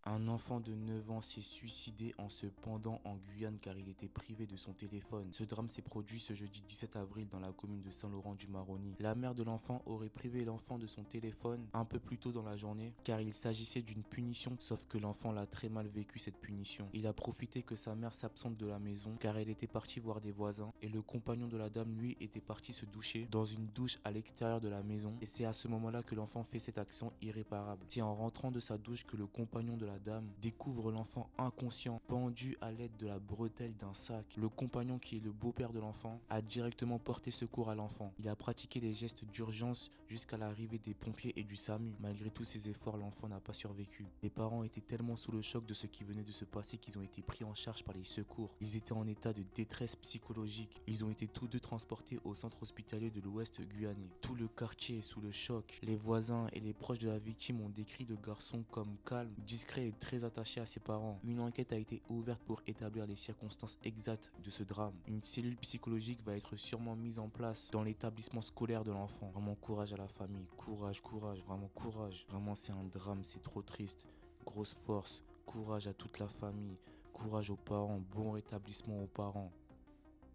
Un enfant de 9 ans s'est suicidé en se pendant en Guyane car il était privé de son téléphone. Ce drame s'est produit ce jeudi 17 avril dans la commune de Saint-Laurent-du-Maroni. La mère de l'enfant aurait privé l'enfant de son téléphone un peu plus tôt dans la journée car il s'agissait d'une punition, sauf que l'enfant l'a très mal vécu cette punition. Il a profité que sa mère s'absente de la maison car elle était partie voir des voisins et le compagnon de la dame lui était parti se doucher dans une douche à l'extérieur de la maison, et c'est à ce moment là que l'enfant fait cette action irréparable. C'est en rentrant de sa douche que le compagnon de la dame découvre l'enfant inconscient, pendu à l'aide de la bretelle d'un sac. Le compagnon, qui est le beau-père de l'enfant, a directement porté secours à l'enfant. Il a pratiqué les gestes d'urgence jusqu'à l'arrivée des pompiers et du SAMU. Malgré tous ses efforts, l'enfant n'a pas survécu. Les parents étaient tellement sous le choc de ce qui venait de se passer qu'ils ont été pris en charge par les secours. Ils étaient en état de détresse psychologique. Ils ont été tous deux transportés au centre hospitalier de l'Ouest guyanais. Tout le quartier est sous le choc. Les voisins et les proches de la victime ont décrit le garçon comme calme, discret et très attaché à ses parents. Une enquête a été ouverte pour établir les circonstances exactes de ce drame. Une cellule psychologique va être sûrement mise en place dans l'établissement scolaire de l'enfant. Vraiment courage à la famille, courage, vraiment courage. Vraiment c'est un drame, c'est trop triste. Grosse force, courage à toute la famille, courage aux parents, bon rétablissement aux parents.